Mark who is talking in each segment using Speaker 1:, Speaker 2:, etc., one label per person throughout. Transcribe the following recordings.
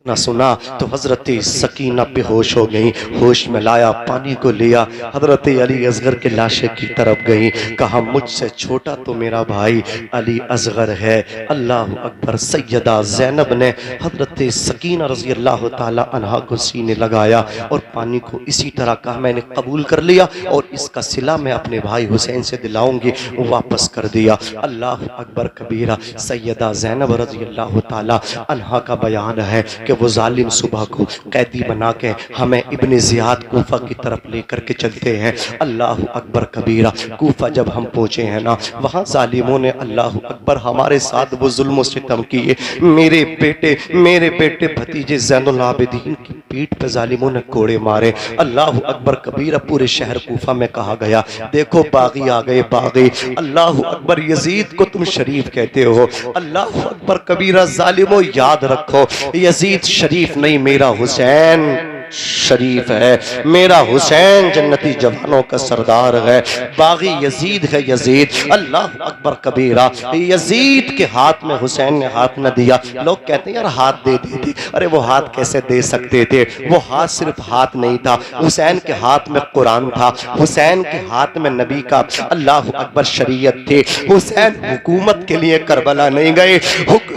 Speaker 1: ना सुना तो हजरत सकीना बेहोश हो गई। होश में लाया, पानी को लिया, हजरत अली असगर के लाशे की तरफ गई। कहा मुझसे छोटा तो मेरा भाई अली असगर है। अल्लाह अकबर। सैयदा ज़ैनब ने हजरत सकीना रजी अल्लाह ताला अन्हा को सीने लगाया और पानी को इसी तरह कहा मैंने कबूल कर लिया और इसका सिला मैं अपने भाई हुसैन से दिलाऊंगी, वापस कर दिया। अल्लाह अकबर कबीरा। सैयदा ज़ैनब रजी अल्लाह ताला अन्हा का बयान है कि वो जालिम सुबह को कैदी बना के हमें इब्ने ज़ियाद कूफा की तरफ लेकर के चलते हैं। अल्लाह अकबर कबीरा। कूफा जब हम पहुँचे हैं ना, वहाँ जालिमों ने अल्लाह अकबर हमारे साथ वो जुल्म सितम किए। मेरे बेटे भतीजे ज़ैनुल आबिदीन की पीठ पे जालिमों ने कोड़े मारे। अल्लाह अकबर कबीरा। पूरे शहर कूफा में कहा गया देखो बागी आ गए, बागी। अल्लाह अकबर। यजीद को तुम शरीफ कहते हो। अल्लाह अकबर कबीरा। जालिमों याद रखो, यजीद शरीफ नहीं, मेरा हुसैन शरीफ है। मेरा हुसैन जन्नती जवानों का सरदार है। बागी यजीद है, यजीद। अल्लाह अकबर कबीरा। यजीद के हाथ में हुसैन ने हाथ न दिया। लोग कहते हैं यार हाथ दे देते। अरे वो हाथ कैसे दे सकते थे? वो हाथ सिर्फ हाथ नहीं था, हुसैन के हाथ में कुरान था, हुसैन के हाथ में नबी का अल्लाह अकबर शरीयत थी। हुसैन हुकूमत के लिए करबला नहीं गए,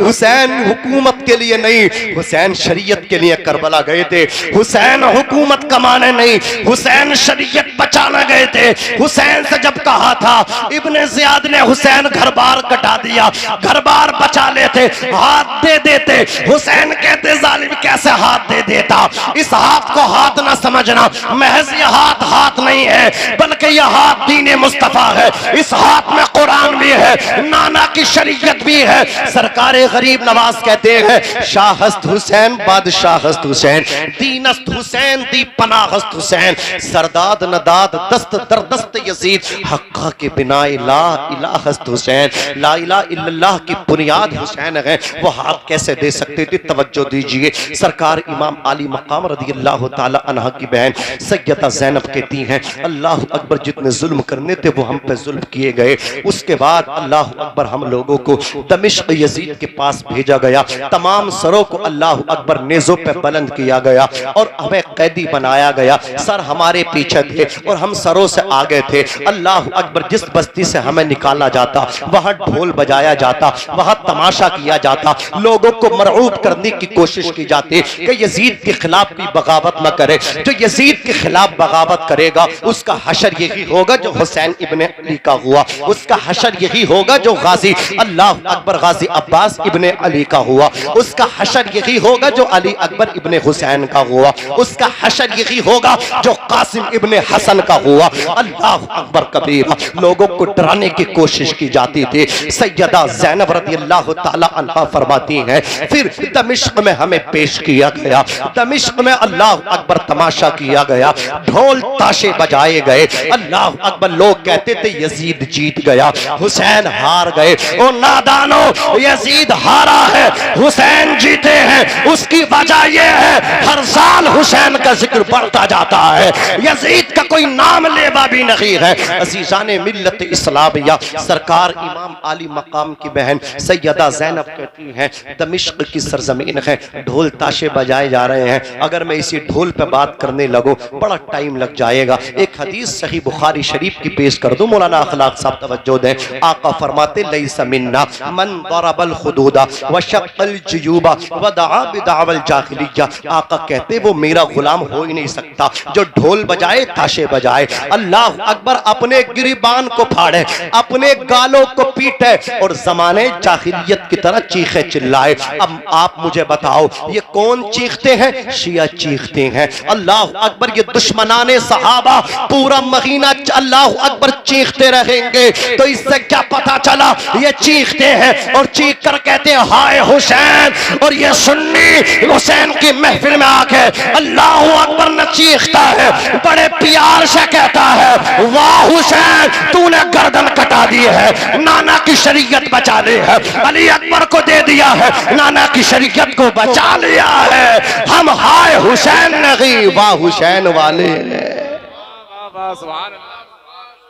Speaker 1: हुसैन हुकूमत के लिए नहीं, हुसैन शरीयत के लिए करबला गए थे। हुसैन हुकूमत कमाने नहीं, हुसैन शरीयत बचाने गए थे। हुसैन से जब कहा था, इब्ने ज़ियाद ने हुसैन घर बार कटा दिया, घर बार बचा लेते, हाथ दे देते। हुसैन कहते जालिम कैसे हाथ दे देता? इस हाथ को हाथ ना समझना, महज ये हाथ हाथ नहीं है बल्कि यह हाथ दीन मुस्तफा है। इस हाथ में कुरान भी है, नाना की शरीयत भी है। सरकार गरीब नवाज कहते हैं शाहस्त हुसैन बादशाहस्त हुसैन, दीनस्त हुसैन दी पनाहस्त हुसैन, सरदाद नदाद दस्त दर दस्त यजीद, हक्का के बिना ला इलाहस्त हुसैन, ला इलाहा इल्लल्लाह की बुनियाद हुसैन है। वो हाथ कैसे दे सकते थे? तवज्जो दीजिए। सरकार इमाम आली मकाम रज़ी अल्लाह ताला अन्हा की बहन सैयदा ज़ैनब कहती हैं अल्लाह अकबर जितने जुल्म करने थे वो हम पे जुल्म किए गए। उसके बाद अल्लाह अकबर हम लोगों को दमिश्क यजीद के पास भेजा गया। तमाम सरों को अल्लाह अकबर नेज़ों पे बुलंद किया गया और हमें कैदी बनाया गया। सर हमारे पीछे थे और हम सरों से आगे थे। अल्लाह अकबर। जिस बस्ती से हमें निकाला जाता वहां ढोल बजाया जाता, वहां तमाशा किया जाता, लोगों को मरऊब करने की कोशिश की जाती कि यजीद के खिलाफ भी बगावत न करे। जो यजीद के खिलाफ बगावत करेगा उसका हशर यही होगा जो हुसैन इब्ने अली का हुआ, उसका हशर यही होगा जो गाजी अल्लाह अकबर गाजी अब्बास इब्ने अली का हुआ, उसका हशर यही होगा जो अली अकबर इब्ने हुसैन का हुआ, उसका हशर यही होगा जो कासिम इब्ने हसन का हुआ। अल्लाह अकबर कबीरा। लोगों को डराने की कोशिश की जाती थी। सैयदा ज़ैनब रज़ी अल्लाह ताला अन्हा फरमाती हैं फिर दमिश्क में हमें पेश किया गया, दमिश्क में अल्लाह अकबर तमाशा किया गया, ढोल ताशे बजाए गए। अल्लाह अकबर। लोग कहते थे यजीद जीत गया, हुसैन हार गए। ओ नादानो, यजीद हारा है, हुसैन जीते हैं। उसकी वजह यह है हर साल हुसैन का जिक्र बढ़ता जाता है, यजीद का कोई नाम लेवा भी नहीं है। अजीजाने मिल्लत इस्लामिया। सरकार इमाम आली मकाम की बहन सैयदा ज़ैनब कहती हैं दमिश्क की सरजमीन है, ढोल ताशे बजाए जा रहे हैं। अगर मैं इसी ढोल पे बात करने लगूं बड़ा टाइम लग जाएगा। एक हदीस सही बुखारी शरीफ की पेश कर दूं। मौलाना अखलाक साहब तवज्जो दें। आका फरमाते लैसा मिन्ना मन दरबल खुदूदा व शक्कल जुयूबा व दआ बिदावल जाहिलिया। आका कहते वो मेरा गुलाम हो ही नहीं सकता जो ढोल बजाए ताशे बजाए। अल्लाह अकबर। अपने गिरिबान को फाड़े, अपने गालों को पीटे और जमाने जाहिलियत की तरह चीखे चिल्लाए। अब आप मुझे बताओ ये कौन चीखते हैं? शिया चीखते हैं। अल्लाह अकबर। ये दुश्मनाने सहाबा पूरा महीना अल्लाह अकबर चीखते रहेंगे। तो इससे क्या पता चला? ये चीखते हैं और चीख कर कहते हैं हाय हुसैन। और ये सुन्नी हुसैन की महफिल में आके अल्लाह अकबर न चीखता है, बड़े प्यार से कहता है वाह हुसैन तूने गर्दन कटा दी है, नाना की शरीयत बचा ली है, अली अकबर को दे दिया है, नाना की शरीयत को बचा लिया है। हम हाय हुसैन नहीं वाह हुसैन वाले।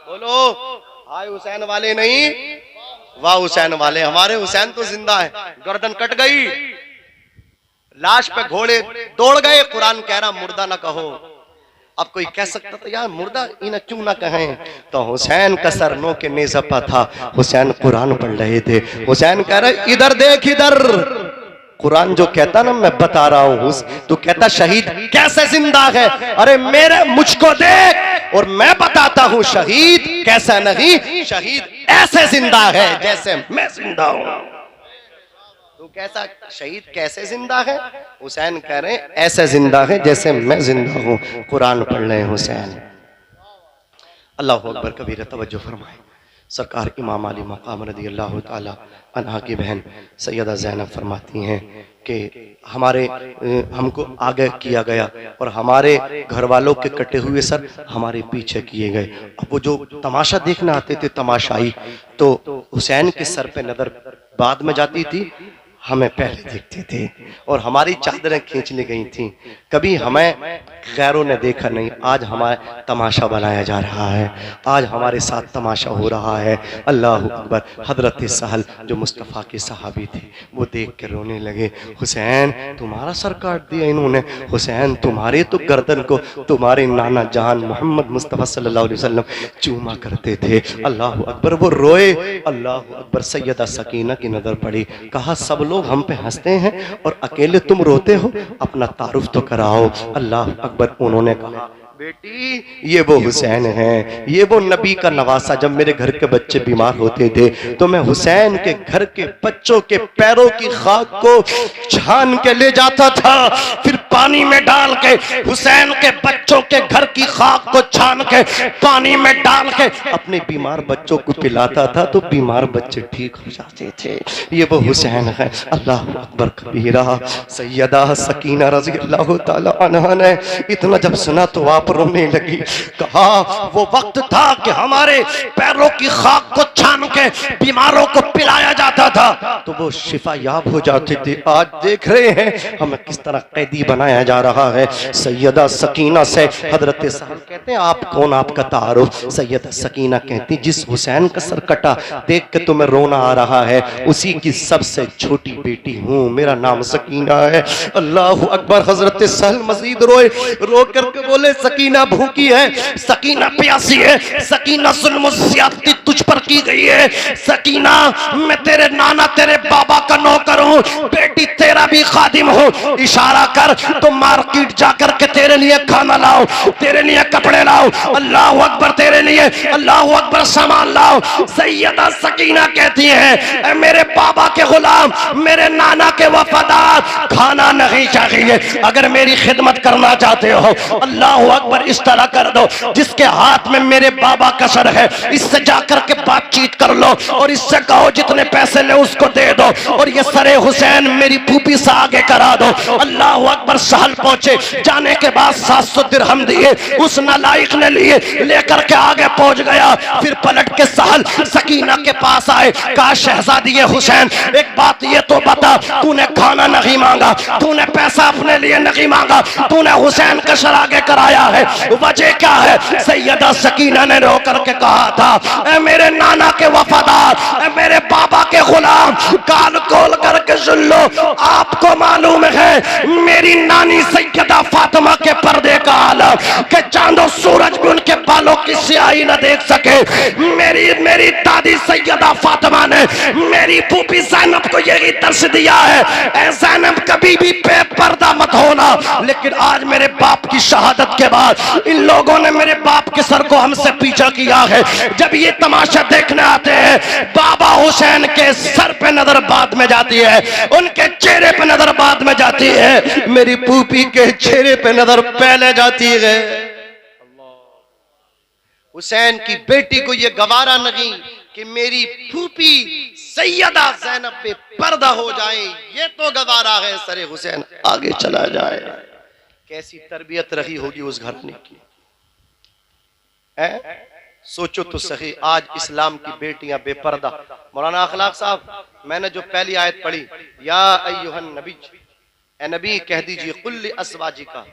Speaker 1: बोलो हाय हुसैन वाले नहीं वाह हुसैन वाले। हमारे हुसैन तो जिंदा है, गर्दन कट गई लाश पे घोड़े दौड़ गए, कुरान कह रहा मुर्दा ना कहो। अब कोई कह सकता था यार मुर्दा इन्हें क्यों ना कहें, तो हुसैन का सर नो के नेज़पा था, हुसैन कुरान पढ़ रहे थे। हुसैन कह रहे इधर देख इधर, कुरान जो कहता ना मैं बता रहा हूं, तो कहता शहीद कैसे जिंदा है, अरे मेरे मुझको देख और मैं बताता हूं शहीद कैसा नहीं, शहीद ऐसे जिंदा है जैसे मैं जिंदा हूं। तो कैसा शहीद कैसे जिंदा है, हुसैन कह रहे हैं ऐसे जिंदा है जैसे मैं जिंदा हूं, कुरान पढ़ रहे हैं हुसैन। अल्लाह अकबर कबीर, तवज्जो फरमाए। सरकार इमाम अली मकाम रज़ी अल्लाह ताला अन्हा की बहन सैयदा ज़ैनब फरमाती हैं कि हमको आगे किया गया और हमारे घर वालों के कटे हुए सर हमारे पीछे किए गए। अब वो जो तमाशा देखने आते थे तमाशाई, तो हुसैन के सर पे नजर बाद में जाती थी, हमें पहले देखते थे और हमारी चादरें खींच ली गई थी। कभी हमें गैरों ने देखा नहीं, आज हमारा तमाशा बनाया जा रहा है, आज हमारे साथ तमाशा हो रहा है। अल्लाह अकबर। हजरत सहल जो मुस्तफ़ा के सहाबी थे वो देख के रोने लगे, हुसैन तुम्हारा सर काट दिया इन्होंने, हुसैन तुम्हारे तो गर्दन को तुम्हारे नाना जान मोहम्मद मुस्तफ़ा सल्लल्लाहु अलैहि वसल्लम चूमा करते थे। अल्लाह अकबर। वो रोए, अल्लाह अकबर। सैयदा सकीना की नज़र पड़ी, कहा सब लोग हम पे हंसते हैं और अकेले तुम रोते हो, अपना तारुफ तो कराओ। अल्लाह अकबर। उन्होंने कहा बेटी ये वो हुसैन है, ये वो नबी का नवासा। जब मेरे घर के बच्चे बीमार होते थे तो मैं हुसैन के घर के बच्चों के पैरों की खाक को छान के ले जाता था, फिर पानी में डाल के हुसैन के बच्चों के घर की खाक को छान के पानी में डाल के अपने बीमार बच्चों को पिलाता था, तो बीमार बच्चे ठीक हो जाते थे। ये वो हुसैन है। अल्लाह अकबर कबीरा। सैयदा सकीना रज़ी अल्लाह ताला अन्हा ने इतना जब सुना तो आप रोने लगी। कहा वो वक्त था कि हमारे पैरों की खाक को छान के बीमारों को पिलाया जाता था तो वो शिफा याब हो जाते थे। आज देख रहे हैं हमें किस तरह कैदी बनाया जा रहा है। सैयदा सकीना से हजरत साहब कहते हैं आप कौन, आपका तारुफ। सैयदा सकीना कहती जिस हुसैन का सर कटा देख के तुम्हें रोना आ रहा है, उसी की सबसे छोटी बेटी हूँ, मेरा नाम सकीना है। अल्लाह अकबर। हजरत सहल मजीद रोए, रो करके बोले सकीना भूखी है, सकीना प्यासी है, सकीना जुल्म ज़्यादती तुझ पर की गई है। सकीना मैं तेरे नाना तेरे बाबा का नौकर हूँ, बेटी तेरा भी खादिम हूँ, इशारा कर तो मार्केट जाकर के तेरे लिए खाना लाओ, तेरे लिए कपड़े लाओ, अल्लाह अकबर, तेरे लिए अल्लाह अकबर सामान लाओ। सैयदा सकीना कहती है मेरे बाबा के गुलाम, मेरे नाना के वफादार, खाना नहीं चाहिए, अगर मेरी खिदमत करना चाहते हो अल्लाह अकबर इस तरह कर दो जिसके हाथ में मेरे बाबा का सर है, इससे जाकर के बातचीत कर लो और इससे कहो जितने पैसे ले उसको दे दो और ये सरे हुसैन मेरी फूफी से आगे करा दो। अल्लाह अकबर। सहल पहुंचे, जाने के बाद 700 दिरहम दिए, उस नालायक ने लिए, लेकर के आगे पहुंच गया। फिर पलट के सहल सकीना के पास आए, कहा शहजादी हुसैन एक बात ये तो बता, तूने खाना नहीं मांगा, तूने पैसा अपने लिए नहीं मांगा, तूने हुसैन का सर आगे कराया है, वजह क्या है? सैयदा सकीना ने रो करके कहा था ए मेरे नाना के वफादार, ए मेरे बाबा के गुलाम, कान खोल करके सुन लो, आपको मालूम है मेरी नानी सैयदा फातिमा के पर्दे का आलम के चांदो सूरज भी उनके बालों की स्याही न देख सके। मेरी दादी सैयदा फातिमा ने मेरी फूफी ज़ैनब को यही दर्श दिया है, ए ज़ैनब कभी भी बेपर्दा मत होना। लेकिन आज मेरे बाप की शहादत के बाद इन लोगों ने मेरे बाप के सर को हमसे पीछा किया है। जब ये तमाशा देखने आते हैं बाबा हुसैन के सर पे नजर बाद में जाती है, उनके चेहरे पे नजर बाद में जाती है, मेरी फूफी के चेहरे पे नजर पहले जाती है। हुसैन की बेटी को यह गवारा नहीं कि मेरी फूफी सैयदा ज़ैनब पे पर्दा हो जाए, ये तो गवारा है, सरे हुसैन आगे चला जाए। कैसी तरबियत रही होगी उस घराने की, सोचो तो सही। आज इस्लाम की बेटियां बेपर्दा। मौलाना अखलाक साहब, मैंने जो पहली आयत पढ़ी, या अय्युहन नबी, ए नबी कह दीजिए कुल्ली अस्वाजिका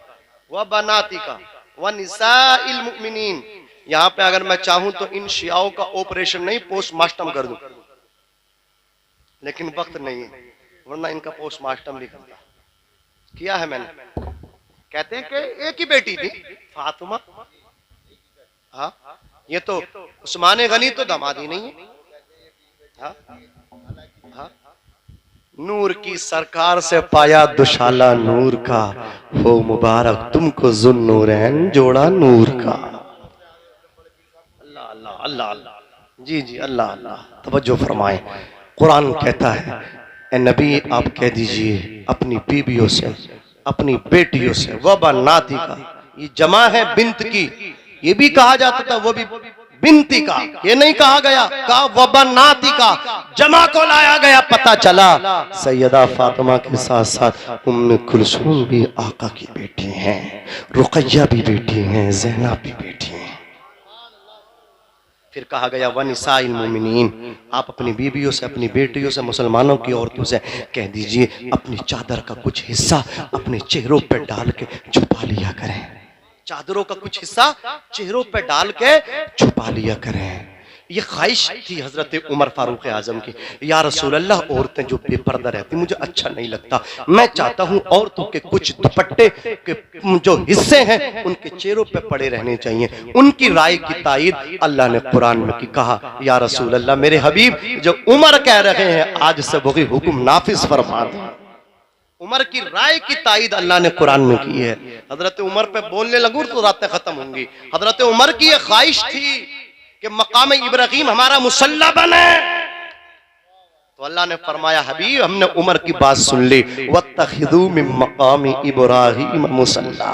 Speaker 1: व बनातिका व निसाइल मुमिनीन। यहाँ पे अगर मैं चाहूं तो इन शियाओं का ऑपरेशन नहीं पोस्टमार्टम कर दूं, लेकिन वक्त नहीं है, वरना इनका पोस्टमार्टम भी करता। किया है मैंने। कहते हैं कि एक ही बेटी थी फातिमा। हाँ, ये तो उस्मान गनी तो दामादी नहीं है। हाँ, हाँ, नूर की सरकार से पाया दुशाला नूर का, हो मुबारक तुमको जुन्नूरैन जोड़ा नूर का। अल्लाह अल्लाह अल्लाह अल्लाह, जी जी अल्लाह अल्लाह, तवज्जो फरमाएं। कुरान कहता है ए नबी आप कह दीजिए अपनी बीवियों से, अपनी बेटियों से, वबा नाती का, ये जमा है बिंत की, ये भी कहा जाता था, वो भी बिनती का, ये नहीं कहा गया, कहा वबनाती का, जमा को लाया गया। पता चला सैयदा फातिमा के साथ साथ उम्मे कुलसूम भी आका की बेटी हैं, रुकैया भी बेटी हैं, ज़ैनब भी बेटी हैं। फिर कहा गया वनिसाइल मोमिनीन, आप अपनी बीवियों से, अपनी बेटियों से, मुसलमानों की औरतों से कह दीजिए अपनी चादर का कुछ हिस्सा अपने चेहरों पर डाल के छुपा लिया करें। चादरों का कुछ हिस्सा चेहरों पे डाल के छुपा लिया करें। ये ख्वाहिश थी हजरत उमर फारूक आजम की, या रसूल अल्लाह औरतें जो बेपर्दा रहती मुझे अच्छा नहीं लगता, मैं चाहता हूँ औरतों के कुछ दुपट्टे के जो हिस्से हैं उनके चेहरों पे पड़े रहने चाहिए। उनकी राय की तायीद अल्लाह ने कुरान में की, कहा या रसूल अल्लाह मेरे हबीब जो उमर कह रहे हैं आज से वही हुक्म नाफिज फरमा दें। उमर की राय की तायीद अल्लाह ने कुरान में की है। हजरत उमर पे बोलने लगूं तो रातें खत्म होंगी। हजरत उमर की यह ख्वाहिश थी कि मकाम इब्राहिम हमारा मुसल्ला बने, तो अल्लाह ने फरमाया हबीब हमने उमर की बात सुन ली, वत्तखिदू मिन मकाम इब्राहिम मुसल्ला,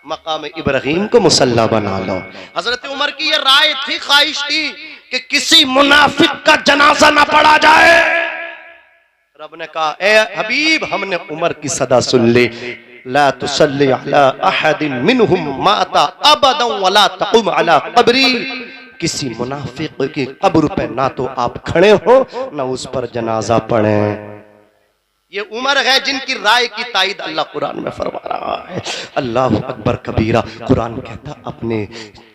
Speaker 1: मकाम इब्राहिम को मुसल्ला बना लो। हजरत उमर की यह राय थी, ख्वाहिश थी कि किसी मुनाफिक का जनाजा ना पड़ा जाए। रब ने कहा ए हबीब हमने उमर की सदा सुन ली, ला तुसल्ली अला अहदिन मिनहुम माता अबदन वला तकुम अला कब्री, किसी मुनाफिक की कब्र पे ना तो आप खड़े हो ना उस पर जनाजा पढ़े। ये उमर है जिनकी राय की तायीद अल्लाह कुरान में फरमा रहा है। अल्लाह अकबर कबीरा। कुरान कहता अपने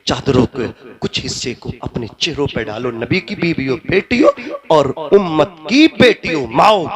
Speaker 1: चादरों के कुछ हिस्से को अपने चेहरों पे डालो, नबी की बीवियों, बेटियों और उम्मत की बेटियों, माओ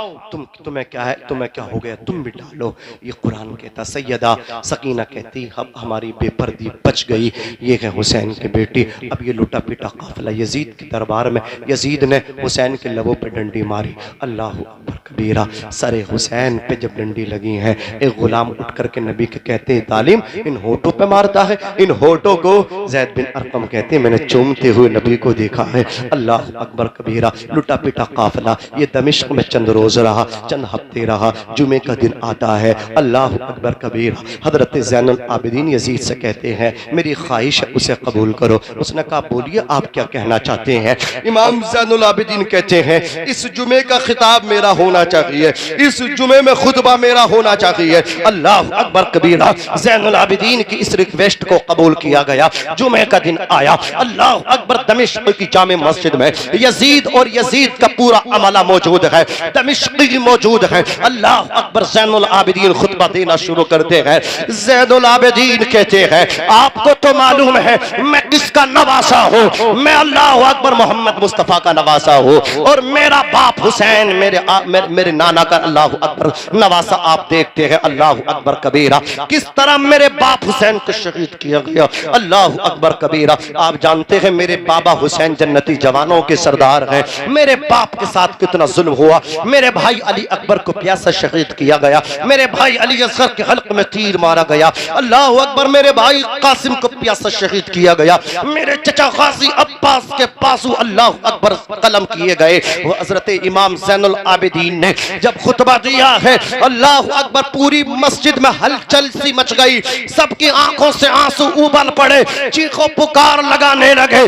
Speaker 1: तुम्हें क्या है, तुम्हें क्या हो गया, तुम भी डालो। ये कुरान कहता। सैयदा सकीना कहती अब हमारी बेपर्दी बच गई, ये है हुसैन की बेटी। अब ये लुटा पिटा काफिला यजीद के दरबार में, यजीद ने हुसैन के लबों पे डंडी मारी। अल्लाह अकबर कबीरा। सरे हुसैन पे जब डंडी लगी है, एक गुलाम उठ करके नबी के कहते हैं तालीम इन होठों पे मारता है, इन होठों को ज़ैद बिन अरकम कहते हैं मैंने चूमते हुए नबी को देखा है। अल्लाह अकबर कबीरा। लुटा पिटा काफिला ये दमिश्क में चंद रोज रहा, चंद हफ्ते रहा। जुमे का दिन आता है। अल्लाह अकबर कबीरा। हजरत ज़ैनुल आबिदीन यजीद से कहते हैं मेरी ख्वाहिश है उसे कबूल करो। उसने कहा बोलिए आप क्या कहना चाहते हैं। इमाम ज़ैनुल आबिदीन कहते हैं इस जुमे का खिताब मेरा होना चाहिए, इस जुमे में खुतबा मेरा होना चाहिए। अल्लाह अकबर कबीरा। ज़ैनुल आबिदीन की इस रिक्वेस्ट को कबूल किया गया। जुमे का दिन आया। अल्लाह अकबर। दमिश्क की जामे मस्जिद में यजीद और यजीद का पूरा अमला मौजूद है, दमिश्की मौजूद है। अल्लाह अकबर। ज़ैनुल आबिदीन खुतबा देना शुरू करते हैं। ज़ैनुल आबिदीन कहते हैं आपको तो मालूम है मैं किसका नवासा हूँ, मैं अल्लाह अकबर मोहम्मद मुस्तफ़ा का नवासा हूँ और मेरा बाप हुसैन मेरे नाना का अल्लाह अकबर नवासा आप देखते हैं। अल्लाह अकबर कबीरा। किस तरह मेरे बाप हुसैन को शहीद किया गया। अल्लाह अकबर कबीरा। आप जानते हैं मेरे बाबा हुसैन जन्नती जवानों के सरदार हैं। मेरे बाप के साथ कितना जुल्म हुआ। मेरे भाई अली अकबर को प्यासा शहीद किया गया, मेरे भाई अली असगर के हल्क में तीर मारा गया। अल्लाह अकबर। मेरे भाई कासिम को प्यासा शहीद किया गया, मेरे चचा गाजी अब्बास के पासू अल्लाह अकबर कलम किए गए। वो हजरत इमाम ज़ैनुल आबिदीन ने जब खुतबा दिया है अल्लाह अकबर पूरी मस्जिद में हलचल सी मच गई, सबकी आंखों से आंसू उबल पड़े, चीखों पुकार लगाने लगे।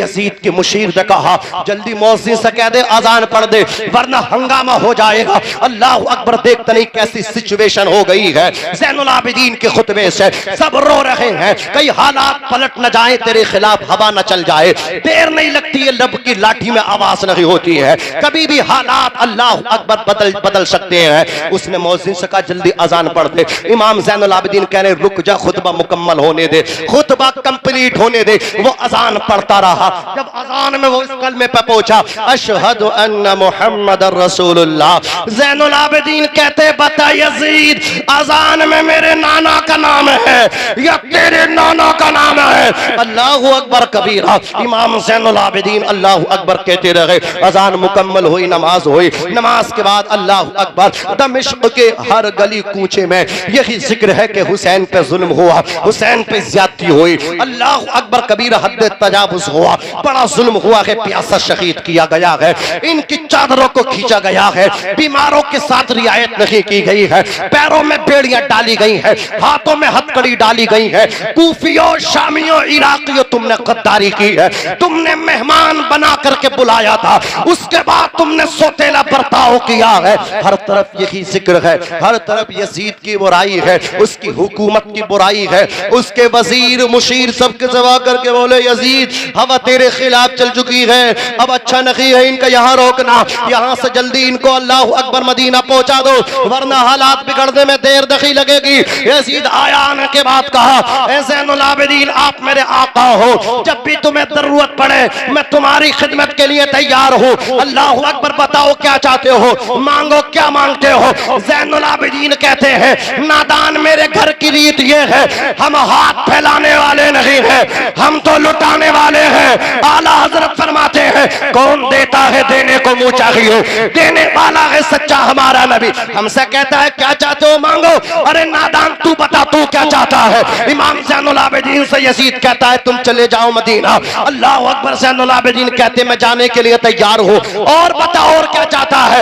Speaker 1: यजीद के मुशीर ने कहा जल्दी मौज़िन से कह दे अजान पढ़ दे वरना हंगामा हो जाएगा। अल्लाह अकबर। देखते नहीं कैसी सिचुएशन हो गई है। ज़ैनुल आबिदीन के खुतबे से सब रो रहे हैं, कई हालात पलट न जाए, तेरे खिलाफ हवा न चल जाए। देर नहीं लगती है, लब की लाठी में आवाज नहीं होती है, कभी भी हालात अल्लाह अकबर बदल सकते हैं। उसने मौज़िन से कहा जल्दी अजान पढ़ दे। इमाम ज़ैनुल आबिदीन कह रहे रुक जा, खुतबा मुकम्मल होने दे। खुतबा कंप्लीट कंप्लीट होने दे। वो अजान पढ़ता रहा। जब अजान में वो इस कलमे पे पहुंचा, अशहदु अन्ना मुहम्मद रसूलुल्लाह, ज़ैनुल आबिदीन कहते बता यजीद, अजान में मेरे नाना का नाम है या तेरे नाना का नाम है? अल्लाहु अकबर कबीरा। इमाम ज़ैनुल आबिदीन अल्लाहु अकबर कहते रहे। अजान मुकम्मल हुई, नमाज हुई। नमाज के बाद अल्लाहु अकबर। दमिश्क के हर गली कूचे में यही जिक्र है कि हुसैन पे जुल्म हुआ, हुसैन पे ज्यादती हुई। अल्लाहु अकबर कबीरा, हद तजावुज हुआ, बड़ा जुल्म हुआ है। प्यासा शहीद किया गया है, इनकी चादरों को खींचा गया है, बीमारों के साथ रियायत नहीं की गई है, पैरों में बेड़ियां डाली गई है, हाथों में हथकड़ी डाली गई है। कूफियों, शामियों, इराकियों, तुमने गद्दारी की है। तुमने मेहमान बना करके बुलाया था, उसके बाद तुमने सोतेला बर्ताव किया है। हर तरफ यही जिक्र है, हर तरफ यजीद की बुराई है, उसकी हुकूमत की बुराई है। उसके वजीर मुशीर सबके जवा करके बोले, यजीद हवा तेरे खिलाफ चल चुकी है, अब अच्छा नहीं है इनका यहाँ रोकना, यहाँ से जल्दी इनको अल्लाह अकबर मदीना पहुंचा दो, वरना हालात बिगड़ने में देर नहीं लगेगी। यजीद आया, आने के बाद कहा, ऐ ज़ैनुल आबिदीन आप मेरे आका हो, जब भी तुम्हें जरूरत पड़े मैं तुम्हारी खिदमत के लिए तैयार हूँ। अल्लाह अकबर, बताओ क्या चाहते हो, मांगो क्या मांगते हो? ज़ैनुल आबिदीन कहते हैं, नादान मेरे घर की रीत ये है, हम हाथ फैलाने वाले नहीं हैं, हम तो लुटाने वाले हैं। आला हजरत फरमाते हैं, कौन देता है देने को मुंह चाहिए, देने वाला है सच्चा हमारा नबी। हमसे कहता है क्या चाहते हो मांगो, अरे नादान तू बता तू क्या चाहता है? इमाम ज़ैनुल आबिदीन से यजीद कहता है तुम चले जाओ मदीना। अल्लाह अकबर। ज़ैनुल आबिदीन कहते मैं जाने के लिए तैयार हूँ, और बता और क्या चाहता है?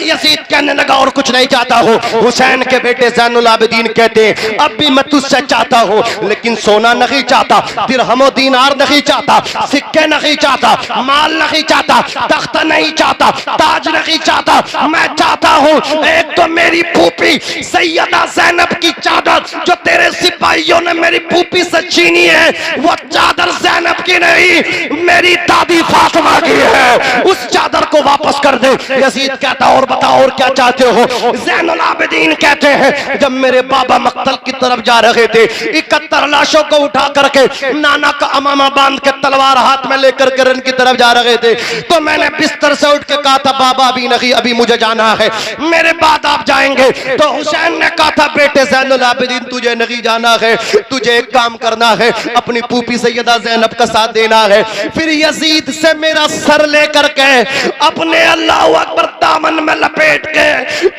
Speaker 1: यजीद कहने लगा और कुछ नहीं चाहता हूँ। हुसैन के बेटे ज़ैनुल आबिदीन कहते अब भी मैं तुझसे चाहता हूँ, लेकिन सोना नहीं चाहता, दिरहमो दीनार नहीं चाहता, सिक्के नहीं चाहता, माल नहीं चाहता, तख्त नहीं चाहता, ताज नहीं चाहता। मैं चाहता हूँ एक तो मेरी फूफी सैयदा ज़ैनब की चादर जो तेरे सिपाहियों ने मेरी फूफी से छीनी है, वो चादर ज़ैनब की नहीं मेरी दादी फातिमा की है, उस चादर को वापस कर दे। यजीद कहता और बताओ और क्या चाहते हो? ज़ैनुल आबिदीन कहते हैं जब मेरे बाबा मक्तल की तरफ जा रहे थे, 71 लाशों को उठा करके नाना का अमामा बांध के तलवार हाथ में लेकर के रन की तरफ जा रहे थे, तो मैंने बिस्तर से उठ के कहा था बाबा अभी नहीं, अभी मुझे जाना है, मेरे बाद आप जाएंगे। तो हुसैन ने कहा था बेटे ज़ैनुल आबिदीन तुझे नहीं जाना है, तुझे एक काम करना है, अपनी फूफी सैयदा ज़ैनब का साथ देना है। फिर यजीद से मेरा सर लेकर के अपने अल्लाह अकबर दामन में लपेट के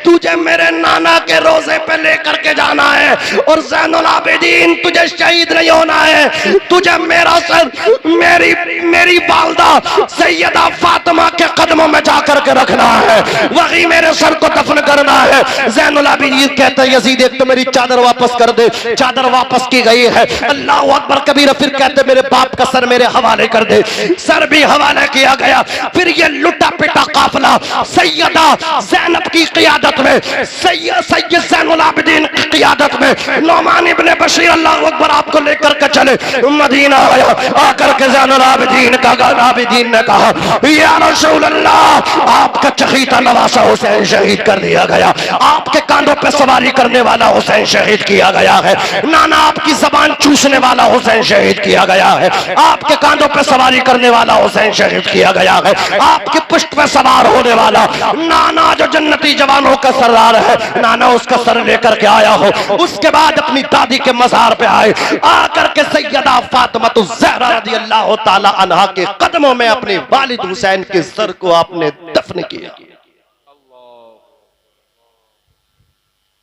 Speaker 1: तुझे मेरे नाना के रोजे पे लेकर के जाना है, और ज़ैनुल आबिदीन तुझे शहीद नहीं होना है, तुझे मेरा सर मेरी वालदा सैयदा फातिमा के कदमों में जाकर के रखना है, वही मेरे सर को दफन करना है। ज़ैनुल आबिदीन कहते हैं यजीद एक तो मेरी चादर वापस कर दे। चादर वापस की गई है। अल्लाह अकबर कबीरा। फिर कहते मेरे बाप का सर मेरे हवाले कर दे। सर भी हवाले किया गया। फिर ये लुटा पिटा काफिला सैयदा ज़ैनब की क़ियादत में, सैयद ज़ैनुल आबिदीन की क़ियादत में नौमान इब्ने बशीर अल्लाह अकबर आपको लेकर के चले मदीना आया। आकर के ज़ैनुल आबिदीन ने कहा या रसूल अल्लाह आपका चहीता नवासा हुसैन शहीद कर दिया गया, आपके कांधों पे सवारी करने वाला हुसैन शहीद किया गया है, नाना आपकी जबान चूसने वाला हुसैन शहीद किया गया है, आपके कांधों पे सवारी करने वाला हुसैन शहीद किया गया है, आपकी पुष्ट पे सवार होने वाला नाना जो जन्नती जवानों का सरदार है, नाना उसका सर लेकर के आया हो। उसके बाद अपनी दादी के मज़ार पे आए, आकर के सैयदा फातिमा ज़हरा रज़ियल्लाहु ताला अन्हा के कदमों में अपने वालिद हुसैन के सर को आपने दफन किया।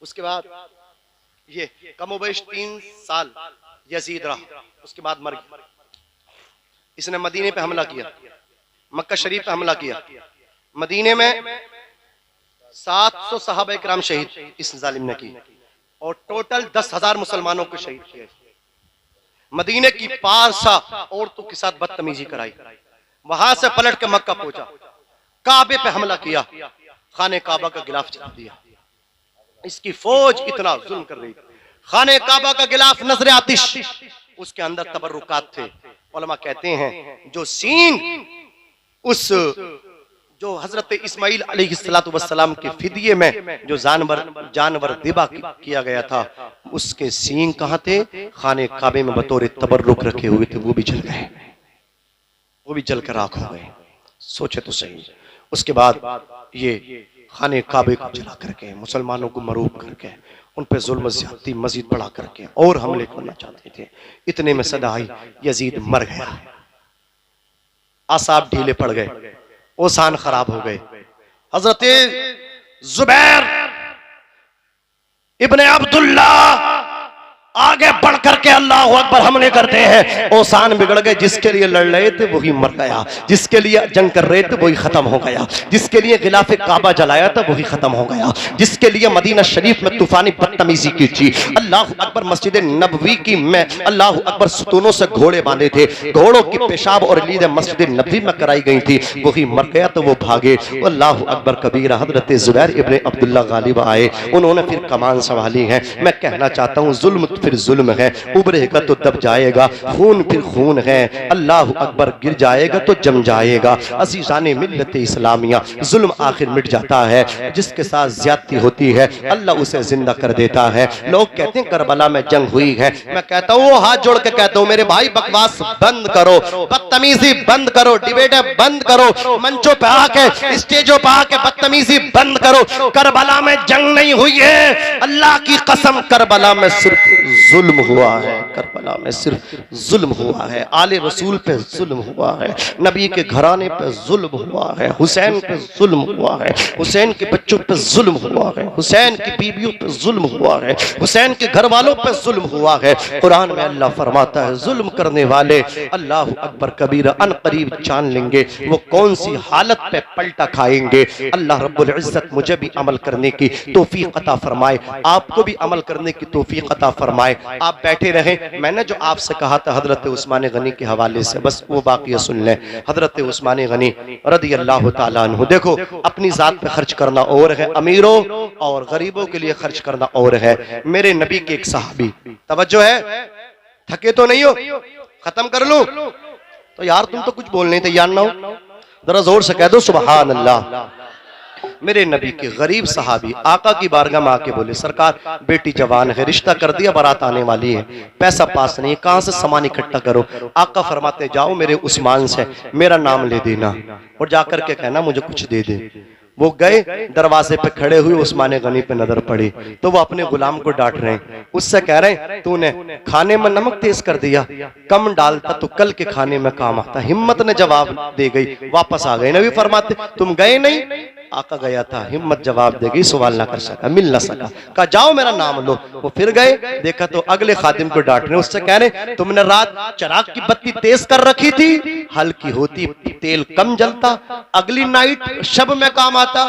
Speaker 1: उसके बाद ये कमोबेश 3 साल यजीद रहा, उसके बाद मर गया। इसने मदीने पे हमला किया, मक्का शरीफ पे हमला किया। मदीने में 700 सहाबा किराम शहीद इस जालिम ने की, और टोटल 10,000 मुसलमानों को शहीद किया। मदीने की पारसा औरतों के साथ बदतमीजी कराई, वहां से पलट के मक्का पहुंचा, काबे पे हमला किया, खाने काबा का गिलाफ जला दिया। इसकी फौज इतना जुल्म कर रही, खाने काबा का गिलाफ नजर आतिश, उसके अंदर तबर्रुकात थे। उलमा कहते हैं जो सींग उस जो हजरत इस्माइल अलैहिस्सलाम के फिदिये में जो जानवर दिबा किया गया था, उसके सींग कहाँ थे? खाने काबे में बतौर तबर्रुक रखे हुए थे, वो भी जल गए, वो भी जल कर राख हो गए। सोचे तो सही। उसके बाद ये खाने काबे को जला करके, मुसलमानों को मरूब करके, उन पे जुल्म ज्यादती मजीद बढ़ा करके और हमले करना चाहते थे। इतने में सदा आई, यजीद मर गया, आसाब ढीले पड़ गए, ओसान खराब हो गए। हजरत जुबैर इब्ने अब्दुल्ला आगे बढ़ करके अल्लाह अकबर हमले करते हैं। ओसान बिगड़ गए, जिसके लिए लड़ रहे थे वही मर गया, जिसके लिए जंग कर रहे थे वही खत्म हो गया, जिसके लिए गिलाफे काबा जलाया था वही खत्म हो गया, जिसके लिए मदीना शरीफ में तूफानी बदतमीजी की थी। अल्लाह अकबर मस्जिद नबवी की में अल्लाह अकबर सुतूनों से घोड़े बांधे थे, घोड़ों की पेशाब और लीद मस्जिद नबवी में कराई गई थी, वही मर गया तो वो भागे। अल्लाह अकबर कबीरा। हजरत जुबैर इब्ने अब्दुल्ला गालिब आए, उन्होंने फिर कमान संभाली है। मैं कहना चाहता हूँ जुल्म फिर जुल्म है, उभरेगा तो दब जाएगा, खून फिर खून है, अल्लाह अकबर गिर जाएगा तो जम जाएगा। अज़ीज़ाने मिल्लत इस्लामिया, जुल्म आखिर मिट जाता है, जिसके साथ ज्यादती होती है अल्लाह उसे जिंदा कर देता है। लोग कहते हैं करबला में जंग हुई है, मैं कहता हूँ हाथ जोड़ के कहता हूँ मेरे भाई बकवास बंद करो, बदतमीजी बंद करो, डिबेट बंद करो, मंचों पे आके स्टेजों पे आके बदतमीजी बंद करो। करबला में जंग नहीं हुई है, अल्लाह की कसम करबला में सिर्फ जुल्म हुआ है, करबला में सिर्फ जुल्म हुआ है, आले रसूल पे जुल्म हुआ है, नबी के घराने पे जुल्म हुआ है, हुसैन पे जुल्म हुआ है, हुसैन के बच्चों पे जुल्म हुआ है, हुसैन की बीवियों पे जुल्म हुआ है, हुसैन के घर वालों पे जुल्म हुआ है। कुरान में अल्लाह फरमाता है जुल्म करने वाले अल्लाह अकबर कबीरा अन करीब जान लेंगे वो कौन सी हालत पे पलटा खाएंगे। अल्लाह रब्बुल इज्जत मुझे भी अमल करने की तौफीक अता फरमाए, आपको भी अमल करने की तौफीक अता फरमाए। आप बैठे रहें। मैंने जो आपसे कहा था हजरत उस्मान गनी के हवाले से, बस वो बाकी सुन लें। हजरत उस्मान गनी रदी अल्लाह ताला अन्हु, देखो अपनी जात पे खर्च करना और है, अमीरों और गरीबों के लिए खर्च करना और है। मेरे नबी के एक सहाबी, तवज्जो है, थके तो नहीं हो, खत्म कर लूं तो यार तुम तो कुछ बोलने तैयार ना हो, जरा जोर से कह दो सुभान अल्लाह। मेरे नबी के गरीब सहाबी आका की बारगाह में आके बोले सरकार बेटी जवान है, रिश्ता कर दिया, बारात आने वाली है, पैसा पास नहीं, कहां से सामान इकट्ठा करो। आका फरमाते जाओ मेरे उस्मान से मेरा नाम ले देना और जाकर के कहना मुझे कुछ दे दे। वो गए, दरवाजे पे खड़े हुए, उस्मान गनी पे नजर पड़ी तो वो अपने गुलाम को डांट रहे हैं, उससे कह रहे हैं तूने खाने में नमक तेज कर दिया, कम डालता तो कल के खाने में काम आता। हिम्मत ने जवाब दे गई, वापस आ गए। नबी फरमाते तुम गए नहीं, आका गया था, हिम्मत जवाब दे गई, सवाल ना कर सका, मिल ना सका, कहा जाओ मेरा नाम लो। वो फिर गए, देखा तो अगले खादिम को डांट रहे, उससे कह रहे तुमने रात चिराग की बत्ती तेज कर रखी थी, हल्की होती तेल कम जलता, अगली नाइट शब में काम आता।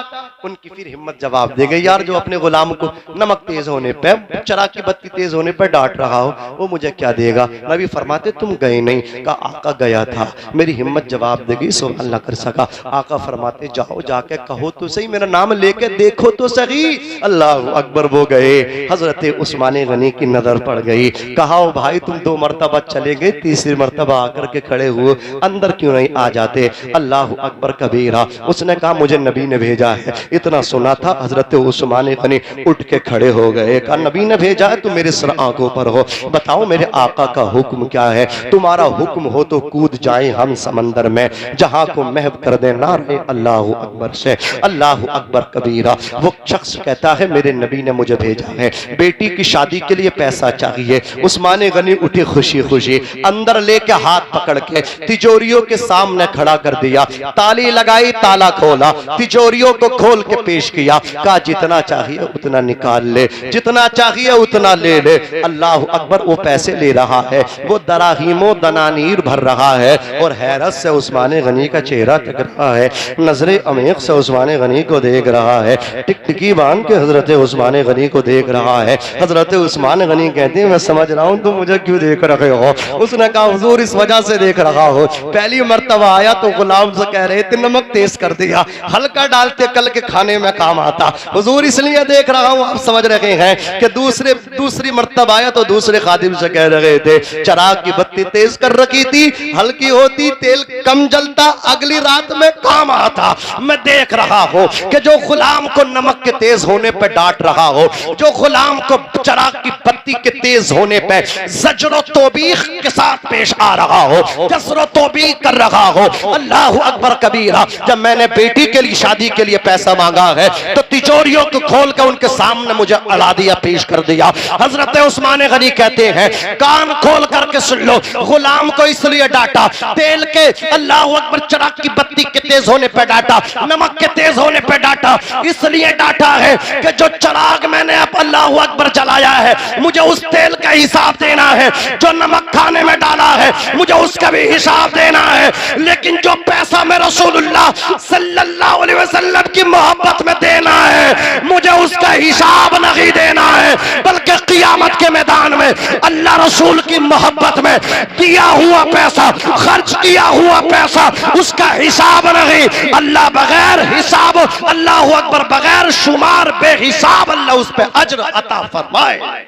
Speaker 1: उनकी फिर हिम्मत जवाब दे गई यार जो अपने गुलाम को नमक तेज होने पे, चिराग की बत्ती तेज होने पे डांट रहा हो वो मुझे क्या देगा। नबी फरमाते तुम गए नहीं, कहा आका गया था, मेरी हिम्मत जवाब दे गई, सवाल ना कर सका। आका फरमाते जाओ जाके कहो तो सही, मेरा नाम लेके देखो तो सही। अल्लाह अकबर। वो गए, हजरत उस्मान गनी की नजर पड़ गई, कहा ओ भाई तुम 2 मरतबा चले गए, तीसरी मरतबा आकर के खड़े हुए, अंदर क्यों नहीं आ जाते। अल्लाह अकबर कबीरा। उसने कहा मुझे नबी ने भेजा है। इतना सुना था हजरत उस्मान गनी उठ के खड़े हो गए, कहा नबी ने भेजा है, तुम मेरे सर आंखों पर हो, बताओ मेरे आका का हुक्म क्या है। तुम्हारा हुक्म हो तो कूद जाए हम समंदर में, जहां को महव कर दे नारे अल्लाह अकबर से। अल्लाह अकबर कबीरा। वो शख्स कहता है मेरे नबी ने मुझे भेजा है, बेटी की शादी के लिए पैसा चाहिए। उस्मान गनी उठे खुशी खुशी, अंदर लेके हाथ पकड़ के तिजोरियों के सामने खड़ा कर दिया, ताली लगाई, ताला खोला, तिजोरियों को खोल के पेश किया, कहा जितना चाहिए उतना निकाल ले, जितना चाहिए उतना ले ले। अल्लाह अकबर। वो पैसे ले रहा है, वो दराहीमो दनानीर भर रहा है और हैरत से उस्मान गनी का चेहरा तक रहा है, नजरे अमीक से उस्मान गनी को देख रहा है, टिकटिकी बांध के हजरत उस्मान गनी को देख रहा है। हजरत उस्मान गनी कहते हैं मैं समझ रहा हूँ तुम मुझे क्यों देख रहे हो। उसने कहा हुजूर इस वजह से देख रहा हो पहली मर्तबा आया तो गुलाम से कह रहे थे नमक तेज कर दिया, हल्का डालते कल के खाने में काम आता। हुजूर इसलिए देख रहा हूं आप समझ रहे हैं कि दूसरी मर्तबा आया तो दूसरे खादिम से कह रहे थे चिराग की बत्ती तेज कर रखी थी, हल्की होती तेल कम जलता, अगली रात में काम आता। मैं देख रहा हूं कि जो गुलाम को नमक के तेज होने पर डांट रहा हो, जो गुलाम को चिराग की बत्ती के तेज होने पे ज़ज्र तौबीख के साथ पेश आ रहा हो, जस्र तौबीख कर रहा हो, अल्लाह अकबर कबीरा। जब मैंने बेटी के लिए शादी के लिए पैसा मांगा है तो तिजोरियों को खोल कर उनके सामने मुझे अड़ा दिया, पेश कर दिया। हजरत उस्मान गनी कहते हैं कान खोल करके सुन लो, गुलाम को इसलिए डांटा तेल के अल्लाह अकबर चिराग की बत्ती के तेज होने पे डांटा, नमक के तेज होने पे डांटा, इसलिए डांटा है कि जो चिराग मैंने अब अल्लाह अकबर जलाया है मुझे उस तेल का हिसाब देना है, जो नमक खाने में डाला है मुझे उसका भी हिसाब देना है, लेकिन जो पैसा मैं रसूलुल्लाह सल्लल्लाहु अलैहि वसल्लम की मोहब्बत में देना है मुझे उसका हिसाब नहीं देना है, बल्कि क़ियामत के मैदान में अल्लाह रसूल की मोहब्बत में दिया हुआ पैसा, खर्च किया हुआ पैसा, उसका हिसाब नहीं, अल्लाह बगैर हिसाब, अल्लाह अकबर बगैर शुमार बेहिसाब अल्लाह उस पर अज्र अता फरमाए।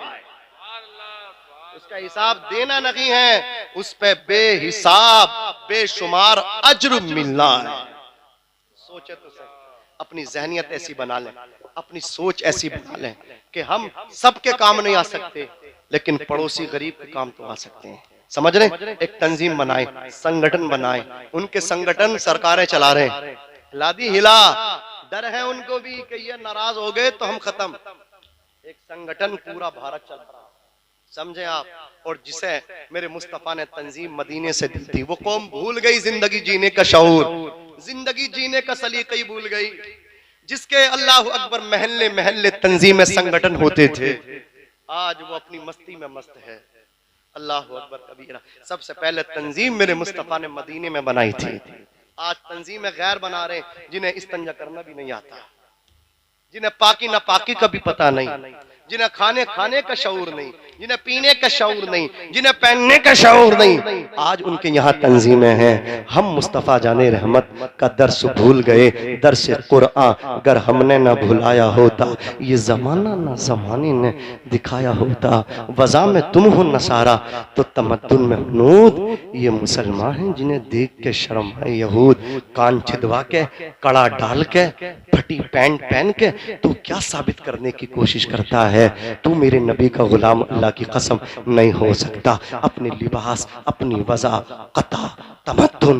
Speaker 1: उसका हिसाब देना नहीं है, उस पे बेहिसाब बेशुमार अज्र मिलना है। सोचे तो सही, अपनी जहनियत ऐसी बना लें, अपनी सोच ऐसी बना लें कि हम सबके काम नहीं आ सकते लेकिन पड़ोसी गरीब के काम तो आ सकते हैं। समझ रहे? एक तंजीम बनाए, संगठन बनाए, उनके संगठन सरकारें चला रहे हैं, लादी हिला, डर है उनको भी कि ये नाराज हो गए तो हम खत्म। एक संगठन पूरा भारत चल रहा, समझे आप? और जिसे मेरे मुस्तफा ने तंजीम मदीने से दी थी, वो कौम भूल गई जिंदगी जीने का शऊर, जिंदगी जीने का सलीका ही भूल गई। जिसके अल्लाह अकबर महल्ले महल्ले तंजीम संगठन होते थे, आज वो अपनी मस्ती में मस्त है। अल्लाह अकबर कबीरा। सबसे पहले तंजीम मेरे मुस्तफा ने मदीने में बनाई थी। आज तंजीमें गैर बना रहे जिन्हें इस्तंजा करना भी नहीं आता, जिन्हें पाकी ना पाकी का भी पता नहीं, जिन्हें खाने खाने का शऊर नहीं, जिन्हें पीने का शऊर नहीं, जिन्हें पहनने का शऊर नहीं, आज उनके यहाँ तंजीमें हैं। हम मुस्तफ़ा जाने रहमत का दर्स भूल गए, दर्स कुरान अगर हमने न भुलाया होता, ये ज़माना न ज़माने ने दिखाया होता। वज़ा में तुम हो नसारा तो तमद्दुन में हुनूद, ये मुसलमान हैं जिन्हें देख के शर्म है यहूद। कान छिदवा के, कड़ा डाल के, फटी पैंट पहन के तू क्या साबित करने की कोशिश करता है? तू मेरे नबी का गुलाम अल्लाह की कसम नहीं हो सकता। अपने लिबास, अपनी वज़ा, कता, तमद्दुन,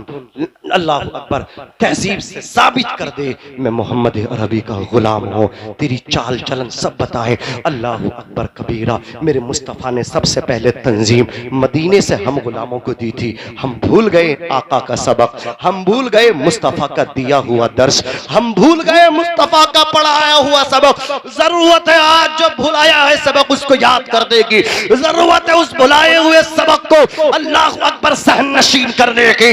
Speaker 1: अल्लाह अकबर, तहजीब से साबित कर दे मैं मोहम्मद अरबी का गुलाम हूँ। तेरी चाल चलन सब बताए। अल्लाह अकबर कबीरा। मेरे मुस्तफ़ा ने सबसे पहले तंजीम मदीने से हम गुलामों को दी थी। हम भूल गए आका का सबक, हम भूल गए मुस्तफ़ा का दिया हुआ दर्स, हम भूल गए मुस्तफ़ा का पढ़ाया हुआ सबक। जरूरत है आज जो भुलाया है सबक उसको याद कर देगी, जरूरत है उस भुलाए हुए सबक को अल्लाह अकबर सहन नशीन करने की।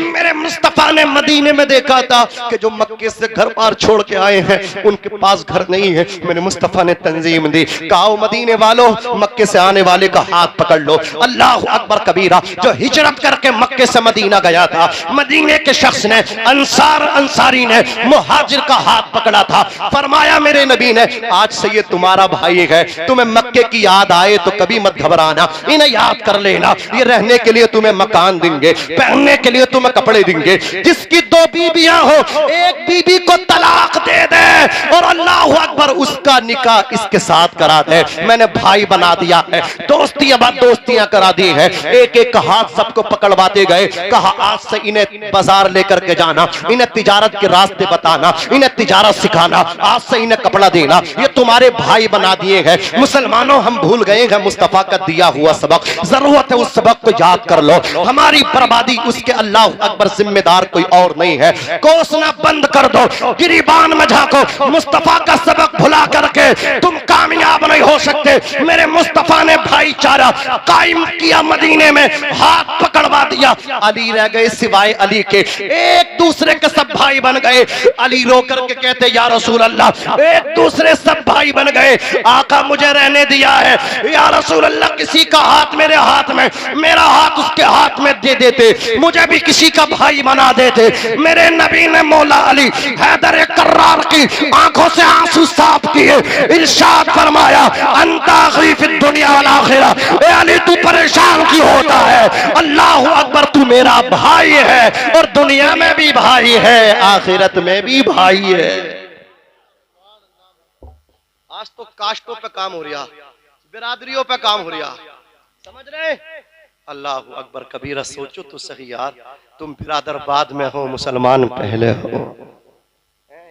Speaker 1: मेरे मुस्तफ़ा ने मदीने में देखा था कि जो मक्के से घर बार छोड़ के आए हैं उनके पास घर नहीं है। मेरे मुस्तफ़ा ने तंजीम दी, कहा मदीने वालों मक्के से आने वाले का हाथ पकड़ लो। अल्लाह अकबर कबीरा। जो हिजरत करके मक्के से मदीना गया था, मदीने के शख्स ने, अंसारी ने मुहाजिर का हाथ पकड़ा था। फरमाया मेरे नबी ने आज से ये तुम्हारा भाई है, तुम्हें मक्के की याद आए तो कभी मत घबराना, इन्हें याद कर लेना। ये रहने के लिए तुम्हें मकान देंगे, पहनने के लिए तुम्हें कपड़े देंगे। जिसकी दो बीबियां हो एक बीबी को तलाक दे दे और अल्लाह अकबर उसका निकाह इसके साथ करा दे। मैंने भाई बना दिया है, दोस्तियां करा दी है। एक एक हाथ सबको पकड़वाते गए, कहा आज से इन्हें बाजार लेकर के जाना, इन्हें तिजारत के रास्ते बताना, इन्हें तिजारत सिखाना, आज से इन्हें कपड़ा देना, ये तुम्हारे भाई बना दिए हैं। मुसलमानों हम भूल गए हैं मुस्तफा का दिया हुआ सबक, जरूरत है उस सबक को याद कर लो। हमारी बर्बादी उसके अल्लाह अकबर जिम्मेदार कोई और नहीं है। कोसना बंद कर दो, गिरीबान में झांको, मुस्तफा का सबक भुला करके तुम कामयाब नहीं हो सकते। मेरे मुस्तफा ने भाईचारा दोबारा कायम किया मदीने में, हाथ पकड़वा दिया। अली रह गए सिवाय अली के, एक दूसरे के सब भाई बन गए। अली रो करके कहते या रसूल अल्लाह, एक दूसरे सब भाई बन गए। आका मुझे रहने दिया है या रसूल अल्लाह, किसी का हाथ मेरे हाथ में, मेरा हाथ उसके हाथ में दे देते, मुझे भी किसी का भाई बना देते। मेरे नबी ने मौला अली हैदर कर्रार की आंखों से आंसू साफ किए, इरशाद फरमाया अंता खीफिद दुनिया वल आखिरा, ए अली तू परेशान क्यों होता है? अल्लाहु अकबर, तू मेरा भाई है और दुनिया में भी भाई है, आखिरत में भी भाई है। आज तो कास्टों पे काम हो रहा, बिरादरियों पे काम हो रहा, समझ रहे? अल्लाह अकबर कबीरा। सोचो तो सही यार, तुम बिरादर बाद में हो, मुसलमान पहले हो।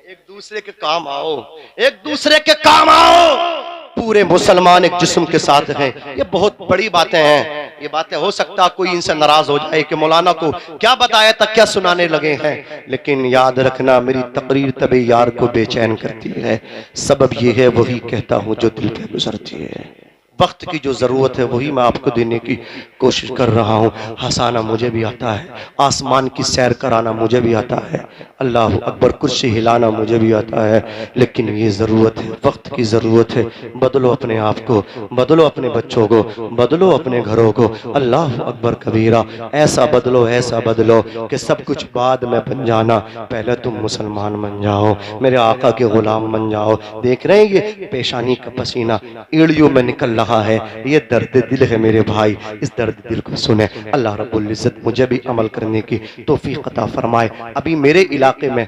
Speaker 1: एक दूसरे के काम आओ, एक दूसरे के काम आओ। पूरे मुसलमान एक जिस्म के साथ हैं। ये बहुत बड़ी बातें हैं। ये बातें हो सकता कोई इनसे नाराज हो जाए कि मौलाना को क्या बताया था, क्या सुनाने लगे हैं। लेकिन याद रखना, मेरी तकरीर तबे यार को बेचैन करती है। सबब ये है वही कहता हूँ जो दिल पे गुजरती है। वक्त की जो ज़रूरत है वही मैं आपको देने की कोशिश कर रहा हूँ। हंसाना मुझे भी आता है, आसमान की सैर कराना मुझे भी आता है, अल्लाह अकबर कुर्सी हिलाना मुझे भी आता है। लेकिन ये ज़रूरत है, वक्त की ज़रूरत है। बदलो अपने आप को, बदलो अपने बच्चों को, बदलो अपने घरों को। अल्लाह अकबर कबीरा। ऐसा बदलो कि सब कुछ बाद में बन जाना, पहले तुम मुसलमान बन जाओ, मेरे आका के गुलाम बन जाओ। देख रहे हैं ये पेशानी का पसीना एड़ियों में निकल रहा है, ये दर्द दिल है मेरे भाई। इस दर्द दिल को सुने। अल्लाह रब्बुल इज्जत मुझे भी अमल करने की तौफीक अता फरमाए। अभी मेरे इलाके में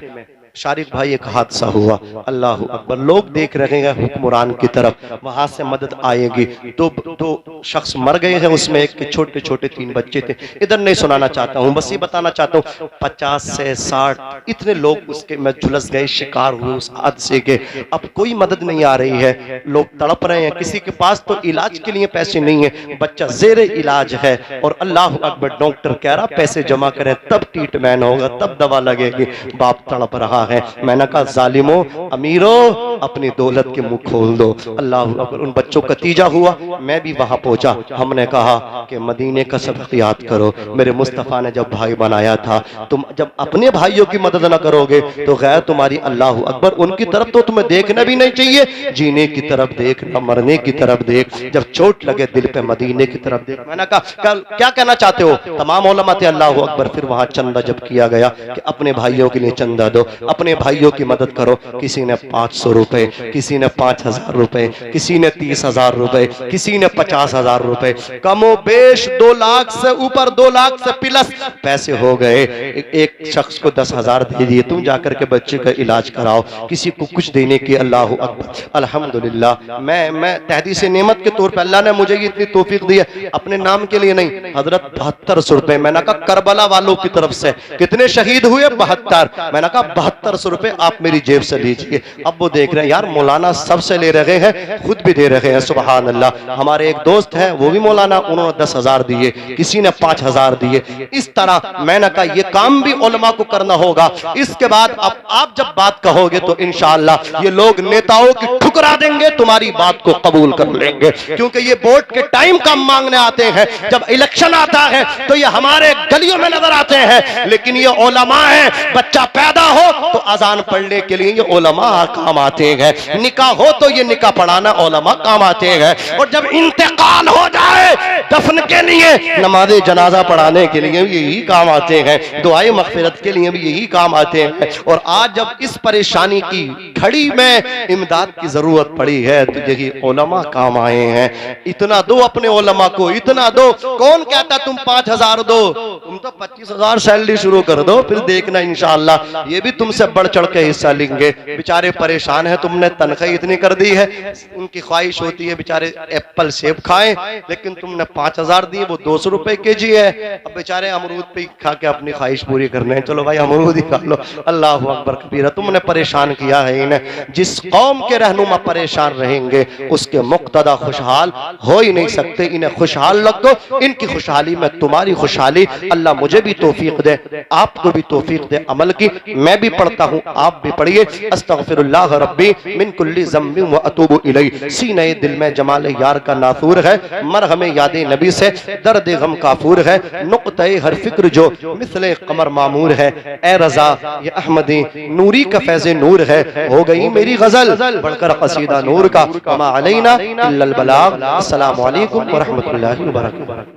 Speaker 1: शारिक भाई एक हादसा हुआ, अल्लाह अकबर। लोग देख रहे हैं हुक्मरान की तरफ, वहां से मदद आएगी। दो शख्स मर गए हैं, उसमें एक के छोटे छोटे 3 बच्चे थे। इधर नहीं सुनाना चाहता हूँ, बस ये बताना चाहता हूँ 50 से 60 इतने लोग उसके में झुलस गए, शिकार हुए उस हादसे के। अब कोई मदद नहीं आ रही है, लोग तड़प रहे हैं। किसी के पास तो इलाज के लिए पैसे नहीं है, बच्चा जेरे इलाज है और अल्लाह अकबर डॉक्टर कह रहा पैसे जमा करें तब ट्रीटमेंट होगा, तब दवा लगेगी। बाप तड़प रहा है। मैंने कहा जालिमो, अमीरो, अपनी दौलत के मुंह खोल दो। अल्लाह अकबर। उन बच्चों का तीजा हुआ, मैं भी वहां पहुंचा। हमने कहा कि मदीने का सबक याद करो। मेरे मुस्तफा ने जब भाई बनाया था, तुम जब अपने भाइयों की मदद न करोगे तो गैर तुम्हारी। अल्लाह अकबर। उनकी तरफ तो तुम्हें देखना भी नहीं चाहिए, जीने की तरफ देख, न मरने की तरफ देख। जब चोट लगे दिल पे मदीने की तरफ देख। मैंने कहा क्या कहना चाहते हो? तमाम उलमा थे। अल्लाह अकबर। फिर वहां चंदा जब किया गया कि अपने भाइयों के लिए चंदा दो, अपने भाइयों की मदद करो। किसी ने 500 रुपए, किसी ने 5000 रुपए, किसी ने 30,000 रुपए, किसी ने 50,000 रुपए। कमो बेश 2 लाख से ऊपर, 2 लाख से प्लस पैसे हो गए। एक शख्स को 10,000 दे दिए, तुम जाकर के बच्चे का इलाज कराओ। किसी को कुछ देने की। अल्लाह अकबर। अल्हम्दुलिल्लाह। मैं तहदीस नेमत के तौर पर अल्लाह ने मुझे ये इतनी तौफीक दी है, अपने नाम के लिए नहीं। हजरत 7200 रुपए। मैंने कहा करबला वालों की तरफ से कितने शहीद हुए? 72। मैंने कहा 7200 रुपए आप मेरी जेब से लीजिए। अब वो देख रहे हैं यार मौलाना सबसे ले रहे हैं, खुद भी दे रहे हैं। सुभान अल्लाह। हमारे एक दोस्त है वो भी मौलाना, उन्होंने 10,000 दिए, किसी ने 5,000 दिए। इस तरह मैंने कहा ये काम भी उलमा को करना होगा। इसके बाद अब आप जब बात कहोगे तो इंशाअल्लाह ये लोग नेताओं की ठुकरा देंगे, तुम्हारी बात को कबूल कर लेंगे। क्योंकि ये वोट के टाइम काम मांगने आते हैं, जब इलेक्शन आता है तो ये हमारे गलियों में नजर आते हैं। लेकिन ये उलमा है, बच्चा पैदा हो तो अजान पढ़ने के लिए ये उलमा काम आते हैं, निकाह हो तो ये निकाह पढ़ाना उलमा काम आते हैं। और जब इंतकाल हो जाए दफन के लिए, नमाज़े जनाजा पढ़ाने के लिए भी यही काम आते हैं, दुआए मग़फ़िरत के लिए भी यही काम आते हैं। और आज जब इस परेशानी की घड़ी में इमदाद की जरूरत पड़ी है तो यही उलमा काम आए हैं। इतना दो अपने उलमा को, इतना दो। कौन कहता तुम 5,000 दो? तुम तो 25,000 सैलरी शुरू कर दो, फिर देखना इंशाअल्लाह ये भी तुमसे बढ़ चढ़ के हिस्सा लेंगे। बेचारे परेशान हैं, तुमने तनख्वाह इतनी कर दी है, उनकी ख्वाहिश होती है बेचारे एप्पल सेब खाएं, लेकिन तुमने 5,000 दिए, वो 200 रुपए केजी है। अब बेचारे अमरूद पे खा के अपनी ख्वाहिश पूरी करने हैं, चलो भाई अमरूद ही खा लो। अल्लाह अकबर कबीरा, तुमने परेशान किया है इन्हें। जिस कौम के रहनुमा परेशान रहेंगे उसके मुक्तदा खुशहाल हो ही नहीं सकते। इन्हें खुशहाल लगो, इनकी खुशहाली में तुम्हारी खुशहाली। अल्लाह मुझे भी तौफीक दे, आपको भी तौफीक दे अमल की। मैं भी पढ़ता हूँ, आप भी पढ़िए। अस्तगफिरुल्लाह रब्बी मिन कुल्ली ज़म्बिन व अतूबु इलैह। सीने दिल में जमाल यार का नासूर है, मरहमे याद नबी से दर्द गम काफूर है। नुक्ते हर फिक्र जो मिसले कमर मामूर है। ए रजा ये अहमदी नूरी का फैज़े नूर है। हो गई मेरी गजल बढ़कर कसीदा नूर का। वमा अलैना इल्लल बलाग। अस्सलामु अलैकुम व रहमतुल्लाहि व बरकातहू।